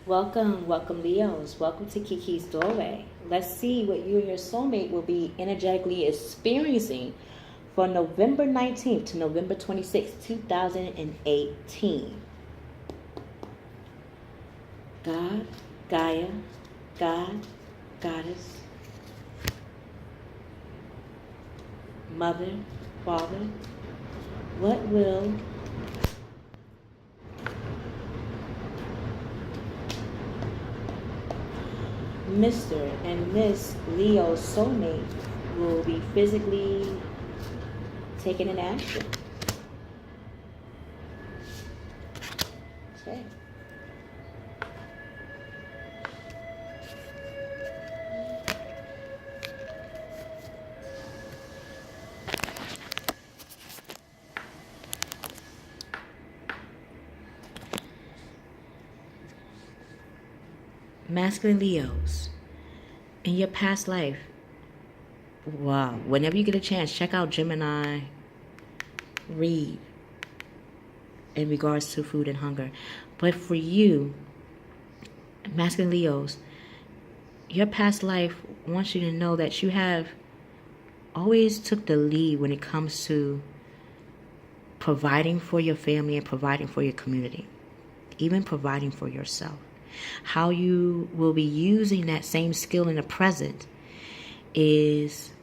Welcome, Leos. Welcome to Kiki's Doorway. Let's see what you and your soulmate will be energetically experiencing for November 19th to November 26th, 2018. God, Gaia, God, Goddess, Mother, Father, what will Mr. and Miss Leo's soulmate will be physically taking an action? Okay. Masculine Leos, in your past life, wow, whenever you get a chance, check out Gemini, read in regards to food and hunger. But for you, masculine Leos, your past life wants you to know that you have always took the lead when it comes to providing for your family and providing for your community, even providing for yourself. How you will be using that same skill in the present is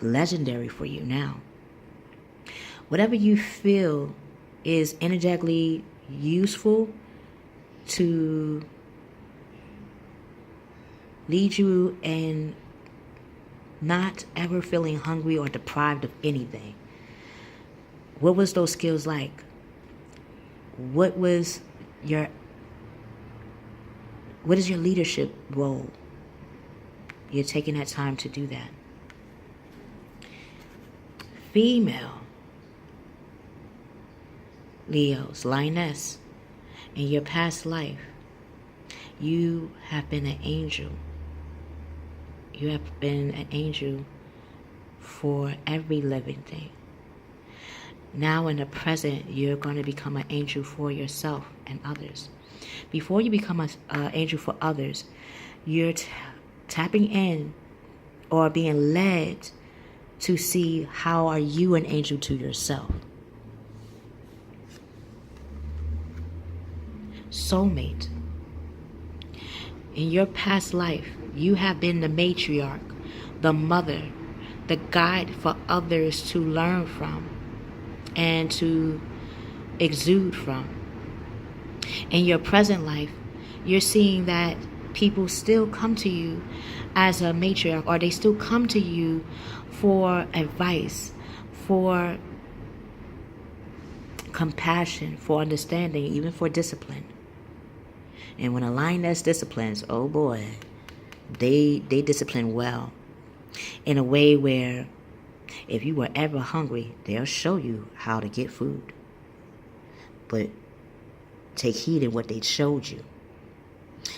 legendary for you now. Whatever you feel is energetically useful to lead you in not ever feeling hungry or deprived of anything. What was those skills like? What is your leadership role? You're taking that time to do that. Female Leos, lioness, in your past life, you have been an angel. You have been an angel for every living thing. Now in the present, you're going to become an angel for yourself and others. Before you become an angel for others, you're tapping in or being led to see how are you an angel to yourself. Soulmate. In your past life, you have been the matriarch, the mother, the guide for others to learn from and to exude from. In your present life, you're seeing that people still come to you as a matriarch, or they still come to you for advice, for compassion, for understanding, even for discipline. And when a lioness disciplines, oh boy, they discipline well, in a way where if you were ever hungry, they'll show you how to get food. But take heed in what they showed you,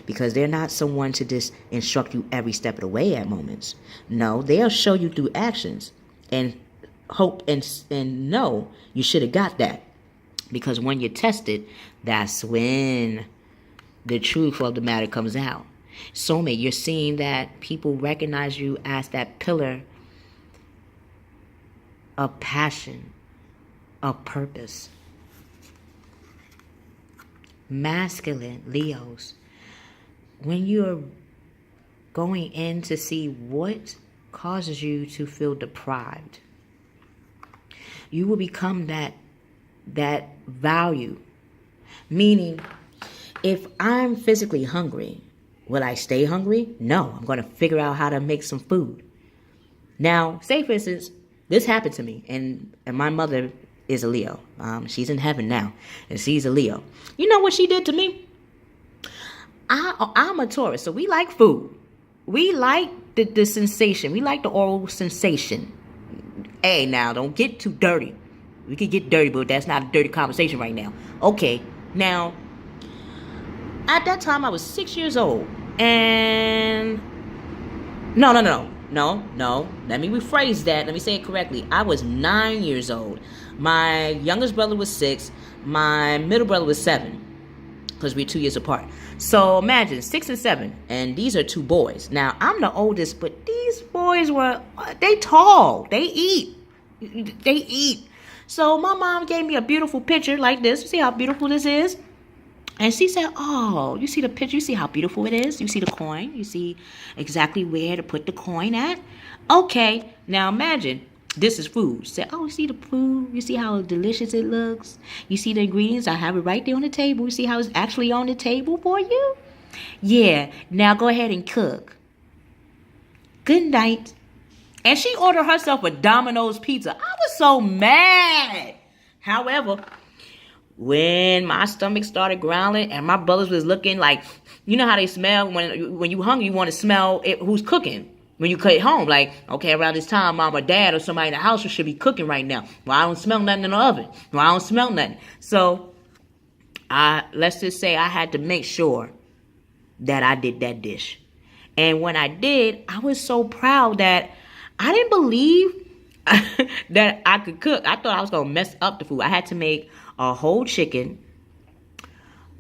because they're not someone to just instruct you every step of the way at moments. No, they'll show you through actions and hope and know you should have got that. Because when you're tested, that's when the truth of the matter comes out. Soulmate, you're seeing that people recognize you as that pillar of passion, of purpose. Masculine Leos, when you're going in to see what causes you to feel deprived, you will become that value. Meaning, if I'm physically hungry, will I stay hungry? No, I'm going to figure out how to make some food. Now, say for instance, this happened to me, and my mother is a Leo. She's in heaven now, and she's a Leo. You know what she did to me? I'm a Taurus, so we like food. We like the sensation. We like the oral sensation. Hey, now, don't get too dirty. We could get dirty, but that's not a dirty conversation right now. Okay, now, at that time, I was 6 years old, and no. Let me rephrase that. Let me say it correctly. I was 9 years old. My youngest brother was 6. My middle brother was 7. because we're 2 years apart. So imagine 6 and 7, and these are 2 boys. Now I'm the oldest, but these boys they tall. They eat. So my mom gave me a beautiful picture like this. You see how beautiful this is? And she said, oh, you see the picture? You see how beautiful it is? You see the coin? You see exactly where to put the coin at? Okay, now imagine this is food. She said, oh, you see the food? You see how delicious it looks? You see the ingredients? I have it right there on the table. You see how it's actually on the table for you? Yeah, now go ahead and cook. Good night. And she ordered herself a Domino's pizza. I was so mad. However, when my stomach started growling and my brothers was looking like, you know how they smell when you hungry, you want to smell it, who's cooking. When you cut home, like, okay, around this time, mom or dad or somebody in the house should be cooking right now. Well, I don't smell nothing in the oven. Well, I don't smell nothing. So, let's just say I had to make sure that I did that dish. And when I did, I was so proud that I didn't believe that I could cook. I thought I was going to mess up the food. I had to make a whole chicken,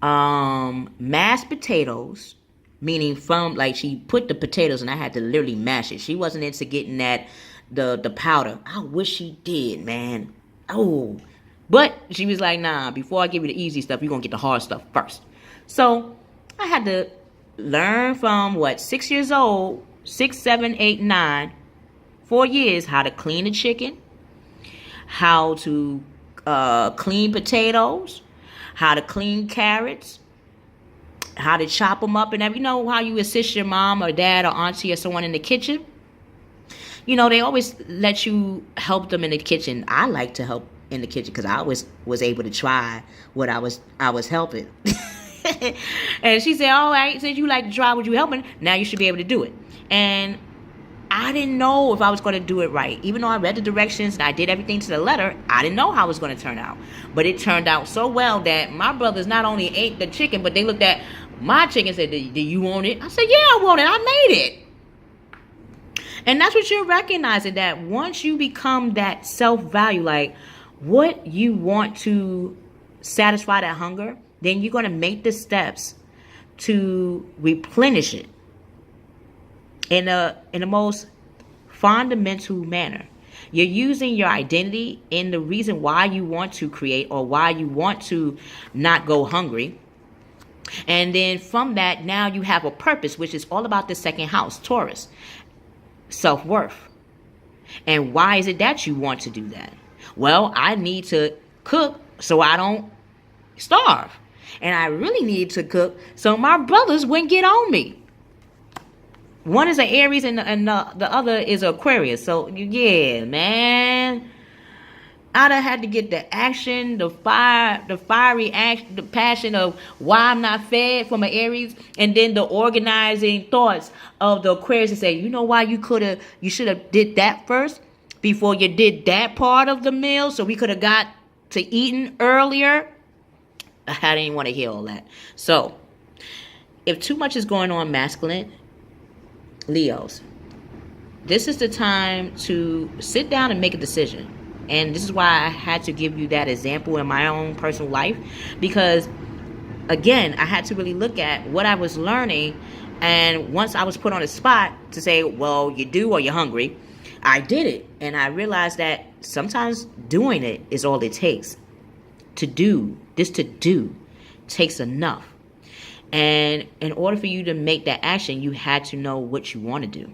mashed potatoes, meaning from, like, she put the potatoes and I had to literally mash it. She wasn't into getting that, the powder. I wish she did, man. Oh. But she was like, nah, before I give you the easy stuff, you're going to get the hard stuff first. So I had to learn from, 6 years old, 6, 7, 8, 9, 4 years, how to clean the chicken, how to clean potatoes, how to clean carrots, how to chop them up, and you know how you assist your mom or dad or auntie or someone in the kitchen. You know, they always let you help them in the kitchen. I like to help in the kitchen because I always was able to try what I was helping. And she said, all right, since you like to try what you helping, now you should be able to do it. And I didn't know if I was going to do it right. Even though I read the directions and I did everything to the letter, I didn't know how it was going to turn out. But it turned out so well that my brothers not only ate the chicken, but they looked at my chicken and said, do you want it? I said, yeah, I want it. I made it. And that's what you're recognizing, that once you become that self-value, like what you want to satisfy that hunger, then you're going to make the steps to replenish it in the most fundamental manner. You're using your identity in the reason why you want to create or why you want to not go hungry. And then from that, now you have a purpose, which is all about the second house, Taurus, self-worth. And why is it that you want to do that? Well, I need to cook so I don't starve. And I really need to cook so my brothers wouldn't get on me. One is an Aries and the other is an Aquarius. So, yeah, man. I done had to get the action, the fiery action, the passion of why I'm not fed from an Aries. And then the organizing thoughts of the Aquarius to say, you know why you should have did that first before you did that part of the meal. So we could have got to eating earlier. I didn't want to hear all that. So, if too much is going on masculine, Leos, this is the time to sit down and make a decision. And this is why I had to give you that example in my own personal life. Because, again, I had to really look at what I was learning. And once I was put on the spot to say, well, you do or you're hungry, I did it. And I realized that sometimes doing it is all it takes. To do takes enough. And in order for you to make that action, you had to know what you want to do.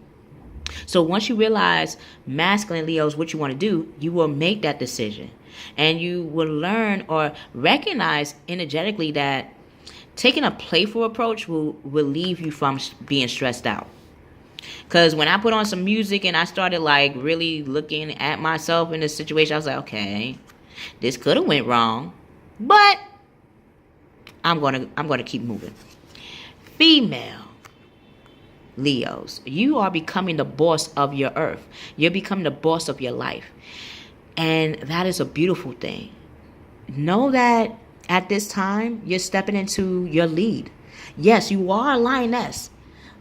So once you realize, masculine Leos, what you want to do, you will make that decision. And you will learn or recognize energetically that taking a playful approach will relieve you from being stressed out. Because when I put on some music and I started like really looking at myself in this situation, I was like, okay, this could have went wrong, but I'm gonna keep moving. Female Leos, you are becoming the boss of your earth. You're becoming the boss of your life. And that is a beautiful thing. Know that at this time, you're stepping into your lead. Yes, you are a lioness,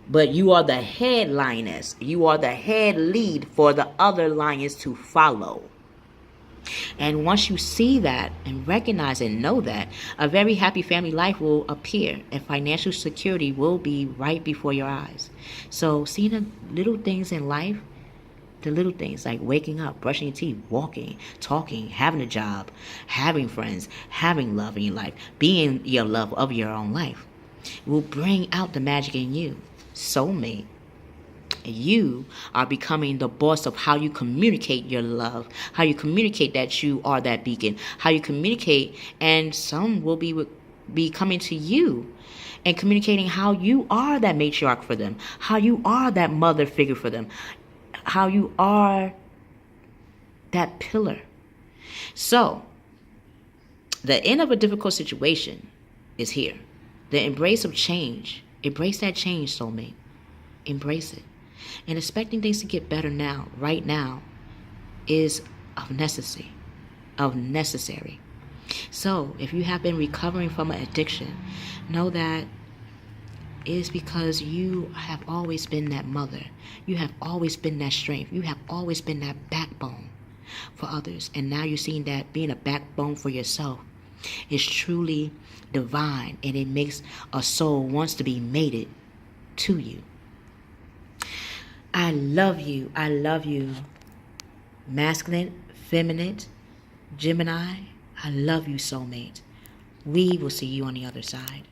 but you are the head lioness. You are the head lead for the other lions to follow. And once you see that and recognize and know that, a very happy family life will appear and financial security will be right before your eyes. So see the little things in life, the little things like waking up, brushing your teeth, walking, talking, having a job, having friends, having love in your life, being your love of your own life, will bring out the magic in you. Soulmate. You are becoming the boss of how you communicate your love, how you communicate that you are that beacon, how you communicate, and some will be coming to you and communicating how you are that matriarch for them, how you are that mother figure for them, how you are that pillar. So, the end of a difficult situation is here. The embrace of change. Embrace that change, soulmate. Embrace it. And expecting things to get better now, right now, is of necessary. So, if you have been recovering from an addiction, know that it is because you have always been that mother. You have always been that strength. You have always been that backbone for others. And now you're seeing that being a backbone for yourself is truly divine, and it makes a soul wants to be mated to you. I love you. I love you. Masculine, feminine, Gemini. I love you, soulmate. We will see you on the other side.